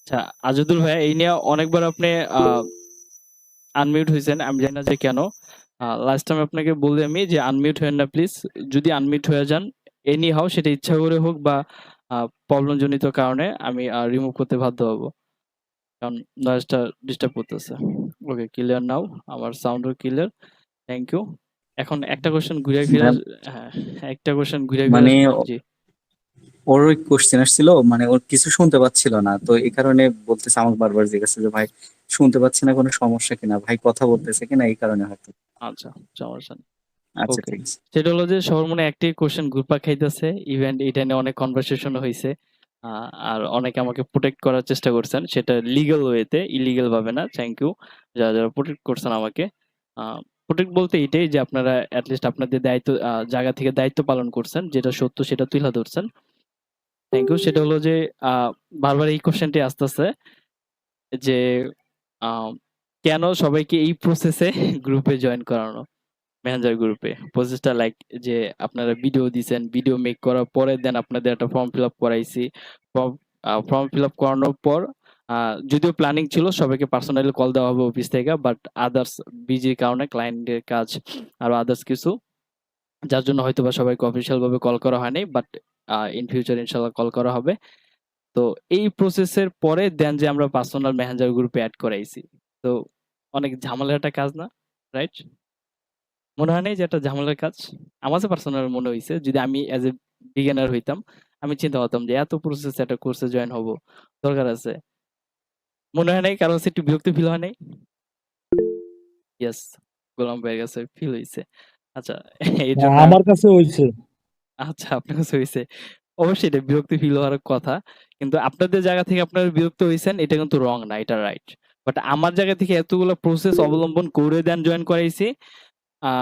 আচ্ছা, আজিদুল ভাইয়া এই নিয়ে অনেকবার আপনি আনমিউট হয়েছেন, আমি জানি না যে কেন। লাস্ট টাইম আপনাকে বলি আমি যে আনমিউট হয়েন না প্লিজ। যদি আনমিউট হয়ে যান এনি হাউ, সেটা ইচ্ছা করে হোক বা প্রবলেম জনিত কারণে, আমি রিমুভ করতে বাধ্য হব, কারণ নয়েজটা ডিস্টার্ব করতেছে। ওকে, ক্লিয়ার নাও, আমার সাউন্ডও ক্লিয়ার। Thank you. এখন একটা কোশ্চেন ঘুরে ফিরে হ্যাঁ, হ্যাঁ, একটা কোশ্চেন ঘুরে ফিরে মানে জি। ওর ওই কোশ্চেন আসছিল, মানে ওর কিছু শুনতে পাচ্ছিল না, তো এই কারণে বলতেছে, আমাকে বারবার জিজ্ঞাসা যে ভাই শুনতে পাচ্ছে না, কোনো সমস্যা কিনা, ভাই কথা বলতেছে কিনা, এই কারণে হয়তো। আচ্ছা, সমস্যা নেই। আচ্ছা, ওকে। ঠিক আছে। সেটা হলো যে সবার মনে একটাই কোশ্চেন ঘুরপাক খাইতেছে, ইভেন এটা নিয়ে অনেক কনভারসেশন হয়েছে। আর অনেকে আমাকে প্রোটেক্ট করার চেষ্টা করছেন, সেটা লিগ্যাল ওয়েতে, ইলিগ্যাল ভাবে না। থ্যাংক ইউ যারা যারা প্রোটেক্ট করছেন আমাকে। প্রোটেক্ট বলতে এটাই যে আপনারা অ্যাটলিস্ট আপনাদের দায়িত্ব জায়গা থেকে দায়িত্ব পালন করছেন, যেটা সত্য সেটা তুলে ধরছেন। Thank you. সেটা হলো যে বারবার এই কোশ্চেনটি আসতেছে যে আহ, কেন সবাইকে এই প্রসেসে গ্রুপে জয়েন করানো, মেসেঞ্জার গ্রুপে প্রসেসটা লাইক, যে আপনারা ভিডিও দিছেন, ভিডিও মেক করার পরে দেন আপনাদের একটা ফর্ম ফিল আপ করাইছি। ফর্ম ফর্ম ফিল আপ করানোর পর যদিও প্ল্যানিং ছিল সবাইকে পার্সোনালি কল দেওয়া হবে অফিস থেকে, বাট আদার্স বিজির কারণে, ক্লায়েন্টের কাজ আর আদার্স কিছু, যার জন্য হয়তো বা সবাইকে অফিসিয়াল ভাবে কল করা হয়নি, বাট ইন ফিউচার ইনশাল্লাহ কল করা হবে। তো এই প্রসেসের পরে দেন যে আমরা পার্সোনাল মেসেঞ্জার গ্রুপে অ্যাড করাইছি। তো অনেক ঝামেলার একটা কাজ না, রাইট? মনে হয় নাই যে একটা ঝামেলার কাজ? আমার কাছে পার্সোনাল মনে হইছে, যদি আমি এজ এ বিগিনার হইতাম, আমি চিন্তা করতাম যে এত প্রসেস একটা কোর্সে জয়েন হব, দরকার আছে? মনে হয় নাই কারণ হচ্ছে একটু বিরক্তি ফিল হয় নাই? ইয়েস, গোলাম ভাইয়ের কাছে ফিল হইছে। আচ্ছা, এই হ্যাঁ, জন্য আমার কাছে হয়েছে। আচ্ছা, আপনার কাছে হইছে। অবশ্যই এটা বিরক্তি ফিল হওয়ার কথা। কিন্তু আপনাদের জায়গা থেকে আপনারা বিরক্ত হইছেন, এটা কিন্তু রং না, এটা রাইট। বাট আমার জায়গা থেকে এতগুলো প্রসেস অবলম্বন করে দেন জয়েন করাইছি। আ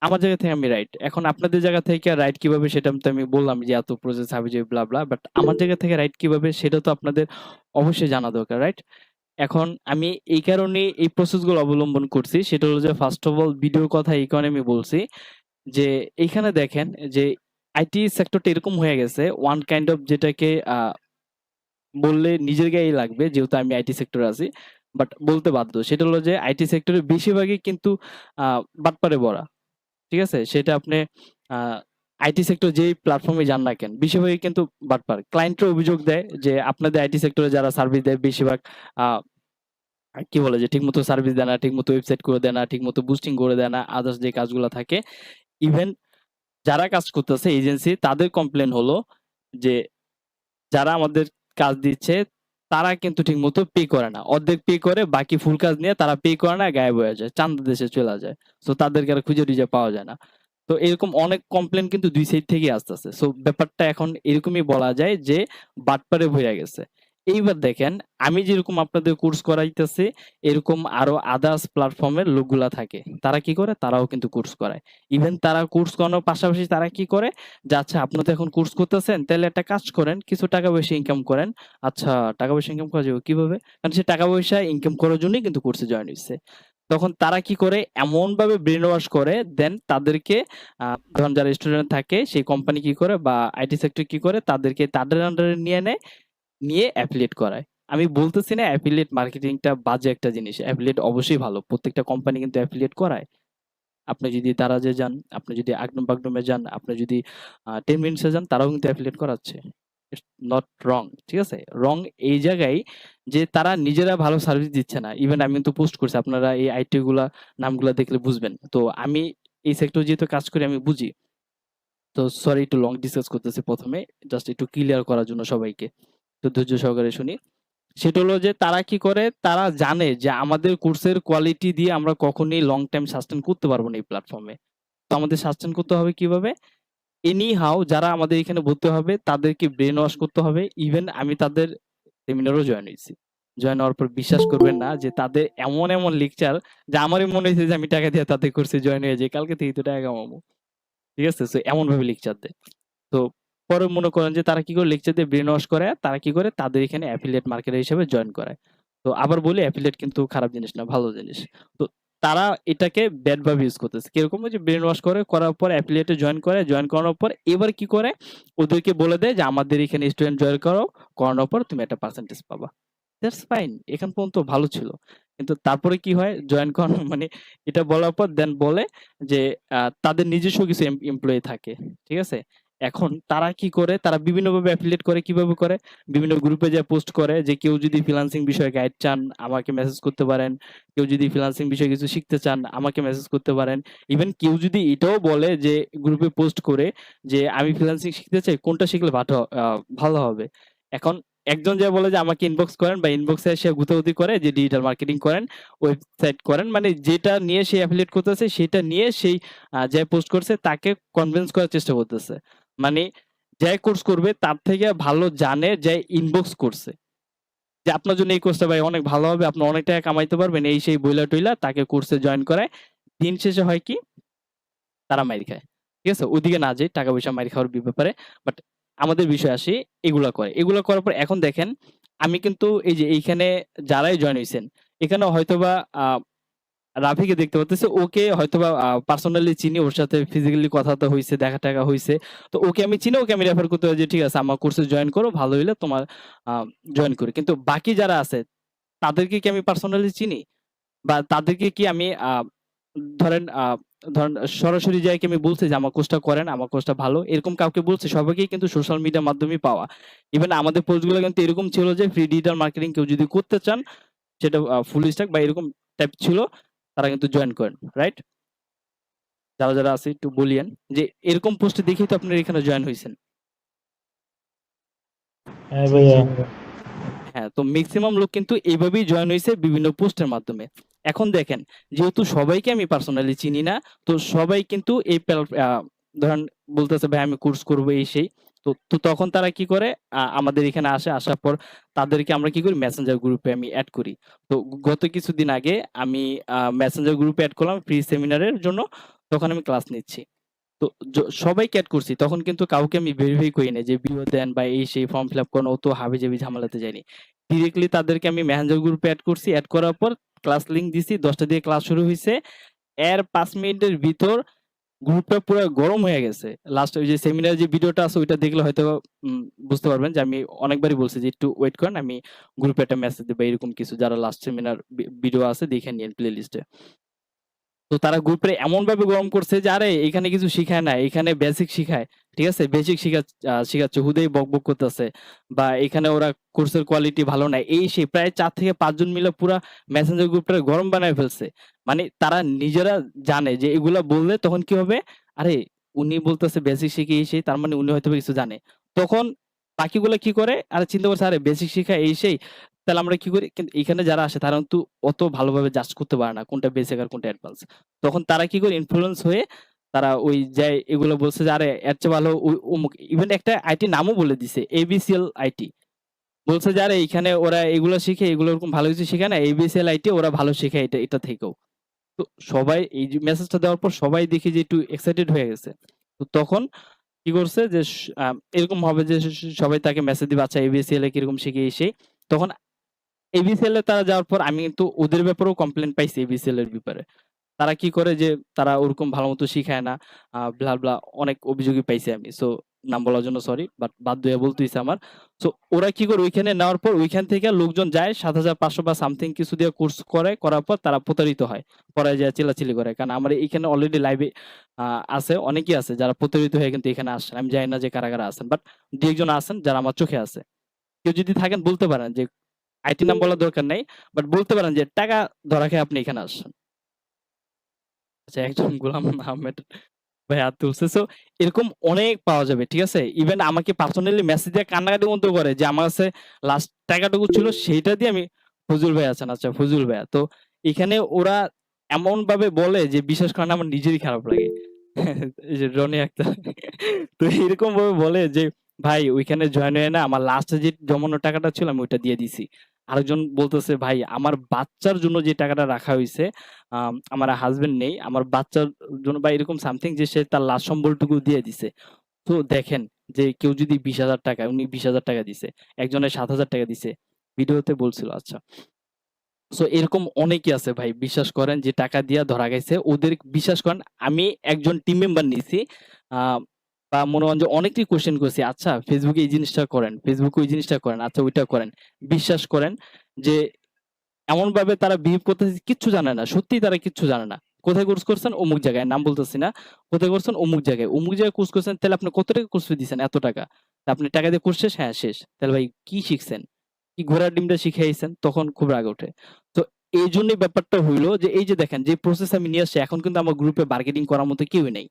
আমার জায়গা থেকে আমি রাইট। এখন আপনাদের জায়গা থেকে রাইট কিভাবে সেটা তো আমি বললাম যে এত প্রসেস হাবিজাবি ব্লা, ব্লা। বাট আমার জায়গা থেকে রাইট কিভাবে সেটা তো আপনাদের অবশ্যই জানা দরকার, রাইট? এখন আমি এই কারণে এই প্রসেস গুলো অবলম্বন করছি। সেটা হলো যে ফার্স্ট অফ অল ভিডিওর কথা এই কারণে আমি বলছি যে এইখানে দেখেন যে আইটি সেক্টরটা এরকম হয়ে গেছে, ওয়ান কাইন্ড অফ, যেটাকে বললে নিজের গায়েই লাগবে যেহেতু আমি আইটি সেক্টরে আছি। বাট বলতে বাধ্য। সেটা হলো যে আইটি সেক্টরে বেশিরভাগই কিন্তু বাটপারে ভরা। ঠিক আছে? সেটা আপনি আ আইটি সেক্টর যেই প্ল্যাটফর্মে যান না কেন, বেশিরভাগই কিন্তু বাটপার। ক্লায়েন্টরা অভিযোগ দেয় যে আপনাদের আইটি সেক্টরে যারা সার্ভিস দেয় বেশিরভাগ আ কি বলে যে ঠিকমতো সার্ভিস দেয় না, ঠিকমতো ওয়েবসাইট করে দেয় না, ঠিকমতো বুস্টিং করে দেয় না, আদার্স যে কাজগুলা থাকে। ইভেন যারা কাজ করতেছে এজেন্সি, তাদের কমপ্লেইন হলো যে যারা আমাদের কাজ দিচ্ছে তারা কিন্তু ঠিকমতো পে করে না। অর্ধেক পে করে, বাকি ফুল কাজ নিয়ে তারা পে করে না, গায়েব হয়ে যায়। চান্দা দেশে চলে যায়। সো তাদেরকে আর খুঁজে-টুজে পাওয়া যায় না। তো এরকম অনেক কমপ্লেইন কিন্তু ২ সাইড থেকেই আসতেছে। সো ব্যাপারটা এখন এরকমই বলা যায় যে বাটপারে ভইরা গেছে। এইবার দেখেন, আমি যেরকম আপনাদের কোর্স করাইতেছি, এরকম আরো আদার্স প্ল্যাটফর্মের লোকগুলা থাকে। তারা কি করে? তারাও কিন্তু কোর্স করায়। ইভেন তারা কোর্স করানোর পাশাপাশি তারা কি করে? যে আচ্ছা, আপনি তো এখন কোর্স করতেছেন, তাহলে একটা কাজ করেন, কিছু টাকা পয়সা ইনকাম করেন। আচ্ছা, টাকা পয়সা ইনকাম করা যাবে কিভাবে? কারণ সে টাকা পয়সা ইনকাম করার জন্যই কিন্তু কোর্সে জয়েন হইছে। তখন তারা কি করে? এমনভাবে ব্রেইন ওয়াশ করে দেন তাদেরকে, ধরেন যারা স্টুডেন্ট থাকে সেই কোম্পানি কি করে বা আইটি সেক্টর কি করে, তাদেরকে তাদের আন্ডারে নিয়ে নেয়, নিয়ে অ্যাফিলিয়েট করায়। আমি বলতেছি না অ্যাফিলিয়েট মার্কেটিংটা বাজে একটা জিনিস। অ্যাফিলিয়েট অবশ্যই ভালো। প্রত্যেকটা কোম্পানি কিন্তু অ্যাফিলিয়েট করায়। আপনি যদি দারাজে যান, আপনি যদি আগডুম বাগডুমে যান, আপনি যদি 10 মিনিটসে যান, তারাও কিন্তু অ্যাফিলিয়েট করাচ্ছে। It's not wrong. ঠিক আছে? রং এই জায়গায় যে তারা নিজেরা ভালো সার্ভিস দিচ্ছে না। ইভেন আমি কিন্তু পোস্ট করছি। আপনারা এই আইটি গুলা নামগুলা দেখলে বুঝবেন। তো আমি এই সেক্টরে যেহেতু কাজ করি আমি বুঝি। তো সরি, একটু লং ডিসকাস করতেছি ১ম এ। জাস্ট একটু ক্লিয়ার করার জন্য সবাইকে। একটু ধৈর্য সহকারে শুনি। সেটা হলো যে তারা কি করে? তারা জানে যে আমাদের কোর্সের কোয়ালিটি দিয়ে আমরা কখনোই লং টাইম সাস্টেইন করতে পারব না এই প্ল্যাটফর্মে। তো আমাদের সাস্টেইন করতে হবে কিভাবে? এনি হাউ যারা আমাদের এখানে ভর্তি হবে তাদেরকে ব্রেইন ওয়াশ করতে হবে। ইভেন আমি তাদের সেমিনারেও জয়েন হইছি। জয়েন হওয়ার পর বিশ্বাস করবেন না যে তাদের এমন, এমন লেকচার, যে আমারই মনে হইছে যে আমি টাকা দিয়ে তাদের কোর্সে জয়েন হয়ে যাই। কালকে থেকেই তো টাকা কামাবো। ঠিক আছে? সো এমনভাবে লেকচার দেয়। তো পরে মনে করেন যে তারা কি করে? লেকচার দিয়ে ব্রেইন ওয়াশ করে, তারা কি করে? তাদের এখানে অ্যাফিলিয়েট মার্কেটার হিসেবে জয়েন করায়। তো আবার বলি, অ্যাফিলিয়েট কিন্তু খারাপ জিনিস না, ভালো জিনিস। তো তারা এটাকে ব্যাড ভাবে ইউজ করতেছে। কিরকম? ওই যে ব্রেইন ওয়াশ করে, করার পর অ্যাফিলিয়েটে জয়েন করে, জয়েন করানোর পর এবার কি করে? ওদেরকে বলে দেয় যে আমাদের এখানে স্টুডেন্ট জয়েন করো, করানোর পর তুমি একটা পার্সেন্টেজ পাবা। That's fine. এখান পর্যন্ত ভালো ছিল। কিন্তু তারপরে কি হয়? জয়েন করানো মানে এটা বলার পর দেন বলে যে তাদের নিজস্ব কিছু এমপ্লয়ি থাকে। ঠিক আছে? এখন তারা কি করে? তারা বিভিন্নভাবে অ্যাফিলিয়েট করে। কিভাবে করে? বিভিন্ন গ্রুপে যেয়ে পোস্ট করে যে কেউ যদি ফ্রিল্যান্সিং বিষয়ে গাইড চান আমাকে মেসেজ করতে পারেন। কেউ যদি ফ্রিল্যান্সিং বিষয়ে কিছু শিখতে চান আমাকে মেসেজ করতে পারেন। ইভেন কেউ যদি এটাও বলে যে গ্রুপে পোস্ট করে যে আমি ফ্রিল্যান্সিং শিখতে চাই, কোনটা শিখলে ভালো হবে? এখন একজন যে বলে যে আমাকে ইনবক্স করেন বা ইনবক্সে এসে গুতাগুতি করে যে ডিজিটাল মার্কেটিং করেন, ওয়েবসাইট করেন। মানে যেটা নিয়ে সে এফিলিয়েট করতেছে সেটা নিয়ে সেই যে পোস্ট করছে তাকে কনভিন্স করার চেষ্টা করতেছে। মানে যে কোর্স করবে তার থেকে ভালো জানে যে ইনবক্স করছে। যে আপনার জন্য এই কোর্সটা ভাই অনেক ভালো হবে, আপনি অনেক টাকা কামাইতে পারবেন। এই সেই বইলা-টইলা তাকে কোর্সে জয়েন করায়। দিন শেষে হয় কি? তারা মাইর খায়। ঠিক আছে? ওদিকে না যাই টাকা-পয়সা মাইর খাওয়ার ব্যাপারে। বাট আমাদের বিষয়ে আসি, এগুলা করে। এগুলা করার পর এখন দেখেন, আমি কিন্তু এই যে এইখানে যারাই জয়েন হইছেন, এখানে হয়তোবা রাফিকে দেখতে পারতেছি। ওকে হয়তোবা পার্সোনালি চিনি, ওর সাথে ফিজিক্যালি কথা-টথা হইছে, দেখা-টেখা হইছে। তো ওকে আমি চিনি, ওকে আমি রেফার করতে পারি যে ঠিক আছে আমার কোর্সে জয়েন করো, ভালো হইলে তোমার আ জয়েন করি। কিন্তু বাকি যারা আছে তাদেরকে কি আমি পার্সোনালি চিনি? বা তাদেরকে কি আমি ধরেন ধরেন সরাসরি যায়া কি আমি বলছি যে আমার কোর্সটা করেন, আমার কোর্সটা ভালো। এরকম কাউকে বলছি? সবাইকেই কিন্তু সোশ্যাল মিডিয়ার মাধ্যমেই পাওয়া। ইভেন আমাদের পোস্ট গুলো কিন্তু এরকম ছিল যে ফ্রি ডিজিটাল মার্কেটিং কেউ যদি করতে চান সেটা ফুল স্ট্যাক বা এরকম টাইপ ছিল, তারা কিন্তু জয়েন করেন। রাইট? যারা আছে একটু বলিয়েন যে এরকম পোস্ট দেখেই তো আপনারা এখানে জয়েন হইছেন। হ্যাঁ ভাইয়া। হ্যাঁ, তো মেক্সিমাম লোক কিন্তু এইভাবেই জয়েন হইছে বিভিন্ন পোস্টের মাধ্যমে। এখন দেখেন, যেহেতু সবাইকে আমি পার্সোনালি চিনি না, তো সবাই কিন্তু এই ধরেন বলতেছে ভাই আমি কোর্স করব এই সেই। তো তখন তারা কি করে? আমাদের এখানে আসে, আসার পর তাদেরকে আমরা কি করি? মেসেঞ্জার গ্রুপে আমি এড করি। তো গত কিছুদিন আগে আমি মেসেঞ্জার গ্রুপে এড করলাম ফ্রি সেমিনারের জন্য। তখন আমি ক্লাস নিচ্ছি। তো সবাইকে এড করছি। তখন কিন্তু কাউকে আমি ভেরিফাই করি নাই যে ভিডিও দেন বা এই সেই ফর্ম ফিল আপ করেন, অত হাবিজাবি ঝামেলাতে যাইনি। ডিরেক্টলি তাদেরকে আমি মেসেঞ্জার গ্রুপে এড করছি। এড করার পর ক্লাস লিংক দিছি। ১০টা দিয়ে ক্লাস শুরু হইছে। এর ৫ মিনিটের ভিতর গ্রুপটা পুরা গরম হয়ে গেছে। লাস্ট ওই যে সেমিনারের যে ভিডিওটা আছে ওইটা দেখলে হয়তো বুঝতে পারবেন যে আমি অনেকবারই বলছি যে একটু ওয়েট করেন, আমি গ্রুপে একটা মেসেজ দেব বা এরকম কিছু, যারা লাস্ট সেমিনার ভিডিও আছে দেখে নিয়েন প্লে লিস্টে। তো তারা গ্রুপে এমনভাবে গরম করছে যে আরে এখানে কিছু শিখায় না, এখানে বেসিক শিখায়। ঠিক আছে? বেসিক শিখাচ্ছে। হুদাই বকবক করতেছে। বা এখানে ওরা কোর্সের কোয়ালিটি ভালো নাই। এই সেই প্রায় ৪ থেকে ৫ জন মিলে পুরা মেসেঞ্জার গ্রুপটা গরম বানায় ফেলছে। মানে তারা নিজেরা জানে যে এগুলা বললে তখন কি হবে? আরে উনি বলতেছে বেসিক শিখে এই সেই, তার মানে উনি হয়তোবা কিছু জানে। তখন বাকিগুলা কি করে? আরে চিন্তা করছে আরে বেসিক শিখায় এই সেই। তাহলে আমরা কি করি? কিন্তু এখানে যারা আসে তারা কিন্তু অত ভালোভাবে জাজ করতে পারে না কোনটা বেসিক আর কোনটা অ্যাডভান্স। তখন তারা কি করে? ইনফ্লুয়েন্স হয়ে তারা ওই যে এগুলো বলছে যে আরে এর চেয়ে ভালো অমুক, ইভেন একটা আইটি নামও বলে দিছে এবিসিএল আইটি। বলছে যে আরে এইখানে ওরা এগুলো শিখে, এগুলো ওরকম ভালো কিছু শিখায় না। এবিসিএল আইটি ওরা ভালো শেখায় এটা থেকেও। তো সবাই এই যে মেসেজটা দেওয়ার পর সবাই দেখি যে একটু এক্সাইটেড হয়ে গেছে। তো তখন কি করছে যে এরকম হবে যে সবাই তাকে মেসেজ দিবে আচ্ছা এবিসিএল এ কিরকম শিখে এই সেই। তখন এবিসিএল এ তারা যাওয়ার পর আমি কিন্তু ওদের ব্যাপারেও কমপ্লেইন পাইছি এবিসিএল এর ব্যাপারে। তারা কি করে যে তারা ওরকম ভালোমতো শিখায় না। ব্লা, ব্লা অনেক অভিযোগই পাইছি আমি। সো নাম বলার জন্য সরি। বাট বাধ্য হয়ে বলতে হইছে আমার। সো ওরা কি করে ওইখানে নেওয়ার পর ওইখান থেকে লোকজন যায় ৭৫০০ বা সামথিং কিছু দিয়ে কোর্স করে। করার পর তারা প্রতারিত হয়। পরে যেয়ে চিল্লাচিল্লি করে। কারণ আমার এইখানে অলরেডি লাইভে আছে, অনেকেই আছে যারা প্রতারিত হয়ে কিন্তু এখানে আসছেন। আমি জানি না যে কারা আছেন। বাট ২-১ জন আছেন যারা আমার চোখে আছে। কেউ যদি থাকেন বলতে পারেন যে আইটি নাম বলার দরকার নাই। বাট বলতে পারেন যে টাকা ধরা খেয়ে আপনি এখানে আসছেন। আচ্ছা, একজন গোলাম আহমেদ ভাই হাত তুলছে। সো এরকম অনেক পাওয়া যাবে। ঠিক আছে? ইভেন আমাকে পার্সোনালি মেসেজ দিয়ে কান্নাকাটি পর্যন্ত করে যে আমার কাছে লাস্ট টাকাটুকু ছিল সেইটা দিয়ে আমি ফজলুল ভাই আছেন। আচ্ছা ফজলুল ভাইয়া। তো এখানে ওরা এমনভাবে বলে যে বিশ্বাস করেন আমার নিজেরই খারাপ লাগে। এই যে রনি আক্তার। তো এরকম ভাবে বলে যে ভাই ওইখানে জয়েন হয়ে না আমার লাস্টে যে জমানো টাকাটা ছিল আমি ওইটা দিয়ে দিছি। আরেকজন বলতেছে ভাই আমার বাচ্চার জন্য যে টাকাটা রাখা হইছে, আমার হাসব্যান্ড নেই। আমার বাচ্চার জন্য বা এরকম সামথিং যে সে তার লাস্ট সম্বলটুকু দিয়ে দিছে। তো দেখেন যে কেউ যদি ২০,০০০ টাকা, উনি ২০,০০০ টাকা দিছে। একজনের ৭,০০০ টাকা দিছে। ভিডিওতে বলছিল আচ্ছা। সো এরকম অনেকেই আছে ভাই, বিশ্বাস করেন যে টাকা দিয়া ধরা গেছে। ওদের বিশ্বাস করেন, আমি একজন টিম মেম্বার নিছি। আ বা মনে হন যে অনেকেই কোয়েশ্চেন করছি, "আচ্ছা Facebook এ এই জিনিসটা করেন, Facebook এ ওই জিনিসটা করেন, আচ্ছা ওইটা করেন।" বিশ্বাস করেন যে এমনভাবে তারা বিহেভ করতেছে, কিচ্ছু জানে না। সত্যিই তারা কিচ্ছু জানে না। কোথায় কোর্স করছেন? অমুক জায়গায়। নাম বলতেছি না। কোথায় করছেন? অমুক জায়গায়। অমুক জায়গায় কোর্স করছেন, তাহলে আপনি কত টাকা কোর্স ফি দিছেন? এত টাকা। তা আপনি টাকা দিয়ে কোর্স শেষ? হ্যাঁ, শেষ। তাহলে ভাই কি শিখছেন? কি ঘোড়ার ডিমটা শিখে আইছেন? তখন খুব রাগ ওঠে। তো এইজন্যই ব্যাপারটা হইলো যে এই যে দেখেন যে প্রসেস আমি নিয়ে আসছি, এখন কিন্তু আমার গ্রুপে বার্গেনিং করার মতো কেউই নাই।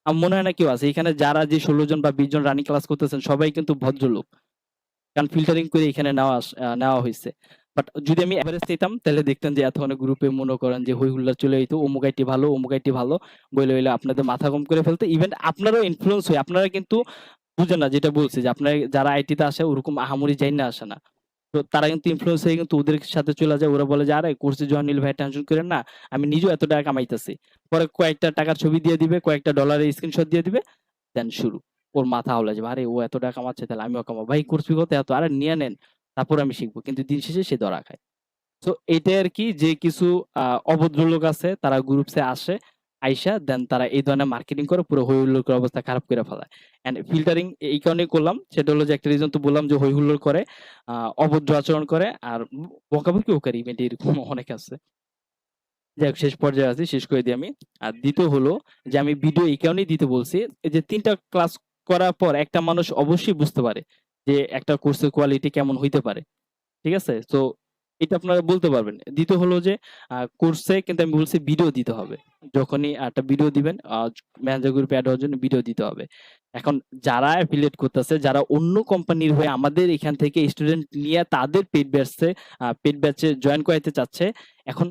আমার মনে হয় না কেউ আছে। এখানে যারা যে ১৬ জন বা ২০ জন রানিং ক্লাস করতেছেন সবাই কিন্তু ভদ্রলোক। কারণ ফিল্টারিং করে এখানে নেওয়া হইছে। বাট যদি আমি এভারেজ নিতাম তাহলে দেখতেন যে এতক্ষণে গ্রুপে মনে করেন যে হই হুল্লাড় চলে যাইত। অমুক আইটি ভালো, অমুক আইটি ভালো বইলে হইলে আপনাদের মাথা গরম করে ফেলতো। ইভেন আপনারাও ইনফ্লুয়েন্স হয়ে আপনারা কিন্তু বুঝেন না, যেটা বলছি যে আপনারা যারা আইটিতে আসে ওরকম আহামরি জাইন্না আসে না। তো তারা কিন্তু ইনফ্লুয়েন্স হয়ে কিন্তু ওদের সাথে চলে যায়। ওরা বলে যে, "আরে কোর্সে জয়েন নিলে ভাই টেনশন কইরেন না। আমি নিজেও এত টাকা কামাইতেছি।" পরে কয়েকটা টাকার ছবি দিয়ে দিবে, কয়েকটা ডলারের স্ক্রিনশট দিয়ে দিবে। দেন শুরু। ওর মাথা হাওলায় যাবে। আরে ও এত টাকা কামাচ্ছে তাহলে আমিও কামাবো। ভাই কোর্স ফি কত? এত। আরে নিয়ে নেন। তারপর আমি শিখব। কিন্তু দিন শেষে সে ধরা খায়। সো এইটাই আরকি, যে কিছু আ অভদ্র লোক আছে তারা গ্রুপসে আসে, আইসা দেন তারা এই ধরনের মার্কেটিং করে পুরো হই হুল্লোড় করে অবস্থা খারাপ কইরা ফেলায়। অ্যান্ড ফিল্টারিং এই কারণেই করলাম। সেটা হলো যে একটা রিজন তো বললাম যে হই হুল্লোড় করে, আ অভদ্র আচরণ করে আর বকাবকিও করে, ইভেন্টে এরকম অনেক আছে। যাই হোক শেষ পর্যায়ে আছি, শেষ করে দিই আমি। আর দ্বিতীয় হলো যে আমি ভিডিও এই কারণেই দিতে বলছি, এই যে ৩ টা ক্লাস করার পর একটা মানুষ অবশ্যই বুঝতে পারে যে একটা কোর্সের কোয়ালিটি কেমন হইতে পারে। ঠিক আছে? তো এটা আপনারা বলতে পারবেন। দ্বিতীয় হলো যে কোর্সে কিন্তু আমি বলছি ভিডিও দিতে হবে। যখনই একটা ভিডিও দিবেন, ম্যানেজার গ্রুপে এড হওয়ার জন্য ভিডিও দিতে হবে। এখন যারা এফিলিয়েট করতেছে, যারা অন্য কোম্পানির হয়ে আমাদের এখান থেকে স্টুডেন্ট নিয়ে তাদের পেইড ব্যাচে জয়েন করাইতে চাচ্ছে। এখন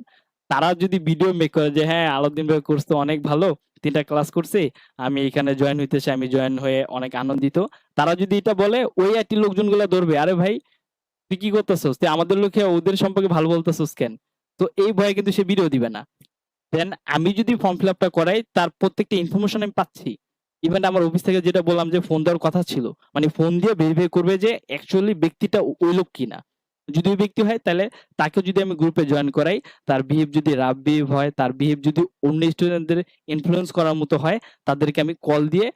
তারা যদি ভিডিও মেক করে যে, "হ্যাঁ, আলাউদ্দিন ভাইয়ের কোর্স তো অনেক ভালো। ৩ টা ক্লাস করছি। আমি এখানে জয়েন হইতে চাই। আমি জয়েন হয়ে অনেক আনন্দিত।" তারা যদি এটা বলে, ওই আইটির লোকজনগুলা ধরবে, "আরে ভাই তুই কি করতেছস? তুই আমাদের লোকে ওদের সম্পর্কে ভালো বলতেছস কেন?" তো এই ভয়ে কিন্তু সে ভিডিও দিবে না। দেন আমি যদি ফর্ম ফিল আপটা করাই, তার প্রত্যেকটা ইনফরমেশন আমি পাচ্ছি। ইভেন আমার অফিস থেকে যেটা বললাম যে ফোন দেওয়ার কথা ছিল। মানে ফোন দিয়ে ভেরিফাই করবে যে অ্যাকচুয়ালি ব্যক্তিটা ওই লোক কিনা। যদি ওই ব্যক্তি হয় তাহলে তাকে যদি আমি গ্রুপে জয়েন করাই, তার বিহেভ যদি রাফ বিহেভ হয়, তার বিহেভ যদি অন্য স্টুডেন্টদের ইনফ্লুয়েন্স করার মতো হয়, তাদেরকে আমি কল দিয়ে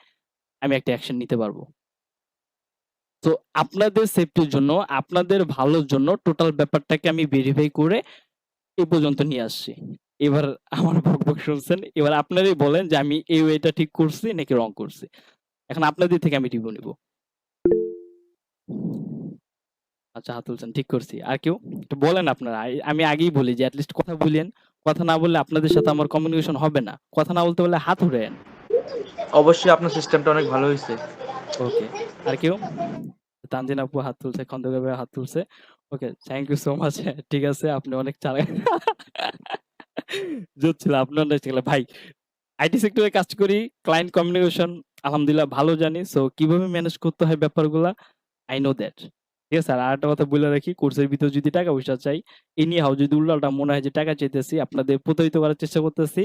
আমি একটা অ্যাকশন নিতে পারবো। তো আপনাদের সেফটির জন্য, আপনাদের ভালোর জন্য টোটাল ব্যাপারটাকে আমি ভেরিফাই করে এই পর্যন্ত নিয়ে আসছি। এবার আমার বকবক শুনছেন। এবার আপনারাই বলেন যে আমি এই ওয়েটা ঠিক করছি নাকি রং করছি। এখন আপনাদের থেকে আমি রিভিউ নিব। আচ্ছা হাত তুলছেন, ঠিক করছি। আর কেউ? একটু বলেন আপনারা। আমি আগেই বলি যে এটলিস্ট কথা বলেন। কথা না বললে আপনাদের সাথে আমার কমিউনিকেশন হবে না। কথা না বলতে পারলে হাত উঠায়েন। অবশ্যই আপনার সিস্টেমটা অনেক ভালো হইছে। ওকে। আর কেউ? তানজিন আপু হাত তুলছে, খন্দকার ভাই হাত তুলছে। ওকে, থ্যাংক ইউ সো মাচ। ঠিক আছে, আপনি অনেক চালাক। জোশ ছিল, আপনি অনেক চালাক। ভাই আইটি সেক্টরে কাজ করি, ক্লায়েন্ট কমিউনিকেশন আলহামদুলিল্লাহ ভালো জানি। সো কিভাবে ম্যানেজ করতে হয় ব্যাপারগুলা আই নো দ্যাট। ঠিক আছে? আর আরেকটা কথা বইলা রাখি, কোর্সের ভিতর যদি টাকা পয়সা চাই, এনি হাউ যদি উল্টাপাল্টা মনে হয় যে টাকা চাইতেছি, আপনাদের প্রতারিত করার চেষ্টা করতেছি,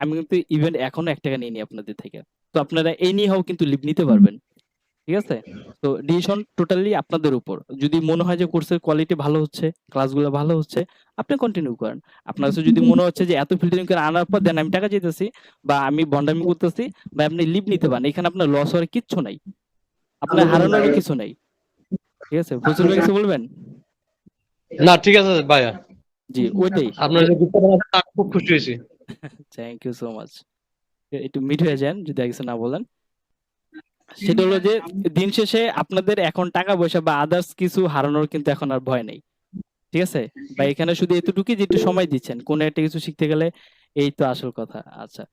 আমি কিন্তু ইভেন এখনো ৳১ নিইনি আপনাদের থেকে। তো আপনারা এনি হাউ কিন্তু লিভ নিতে পারবেন। ঠিক আছে? তো ডিসিশন টোটালি আপনাদের উপর। যদি মনে হয় যে কোর্সের কোয়ালিটি ভালো হচ্ছে, ক্লাসগুলো ভালো হচ্ছে, আপনি কন্টিনিউ করেন। আপনার কাছে যদি মনে হচ্ছে যে এত ফিল্টারিং করে আনার পর দেন আমি টাকা চাইতেছি বা আমি ভন্ডামি করতেছি, বা আপনি লিভ নিতে পারেন। এখানে আপনার লস হওয়ার কিচ্ছু নাই। আপনার হারানোরও কিছু নাই। ঠিক আছে? ফয়সল ভাই কিছু বলবেন? না ঠিক আছে ভাইয়া। জি, ওইটাই। আপনার যে গ্রুপটা বানাচ্ছেন আমি খুব খুশি হয়েছি। Thank you so much. একটু মিট হয়ে যান যদি আর কিছু না বলেন। সেটা হলো যে দিন শেষে আপনাদের এখন টাকা পয়সা বা আদার্স কিছু হারানোর কিন্তু এখন আর ভয় নেই। ঠিক আছে? বা এখানে শুধু এতটুকুই যে একটু সময় দিচ্ছেন। কোন একটা কিছু শিখতে গেলে এই তো আসল কথা। আচ্ছা।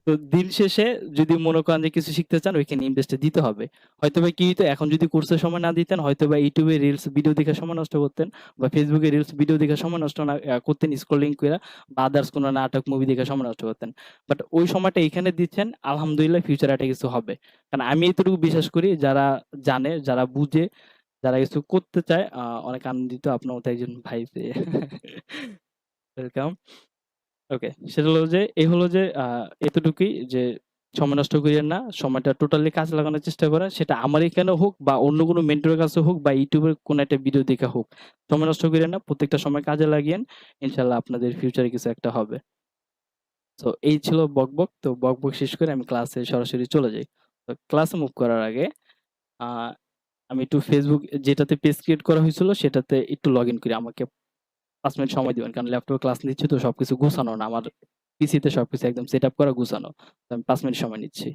তো দিন শেষে যদি মনে করেন যে কিছু শিখতে চান ওইখানে ইনভেস্ট দিতে হবে। হয়তোবা কি হইতো, এখন যদি কোর্সের সময় না দিতেন হয়তোবা YouTube এ রিলস ভিডিও দেখে সময় নষ্ট করতেন, বা Facebook এ রিলস ভিডিও দেখে সময় নষ্ট না করতেন স্ক্রলিং কইরা, বা আদার্স কোন নাটক মুভি দেখে সময় নষ্ট করতেন। বাট ওই সময়টা এখানে দিচ্ছেন, আলহামদুলিল্লাহ ফিউচারে একটা কিছু হবে। কারণ আমি এতটুকু বিশ্বাস করি, যারা জানে, যারা বুঝে, যারা কিছু করতে চায়, অনেক আনন্দিত আপনার মতো একজন ভাই পেয়ে। ওয়েলকাম। ওকে। সেটা হলো যে এই হলো যে এতটুকুই যে সময় নষ্ট করিয়েন না। সময়টা টোটালি কাজে লাগানোর চেষ্টা করেন। সেটা আমার এখানে হোক বা অন্য কোনো মেন্টরের কাছে হোক বা ইউটিউবের কোনো একটা ভিডিও দেখে হোক। সময় নষ্ট করিয়েন না। প্রত্যেকটা সময় কাজে লাগিয়েন। ইনশাআল্লাহ আপনাদের ফিউচারে কিছু একটা হবে। তো এই ছিল বকবক। তো বকবক শেষ করে আমি ক্লাসে সরাসরি চলে যাই। তো ক্লাসে মুভ করার আগে আ আমি একটু Facebook যেটাতে পেজ ক্রিয়েট করা হয়েছিল সেটাতে একটু লগইন করি। আমাকে ৫ মিনিট সময় দিবেন। কারণ ল্যাপটপে ক্লাস নিচ্ছি তো সবকিছু গুছানো না। আমার পিসিতে সবকিছু একদম সেটআপ করা গুছানো। তো আমি ৫ মিনিট সময় নিচ্ছি।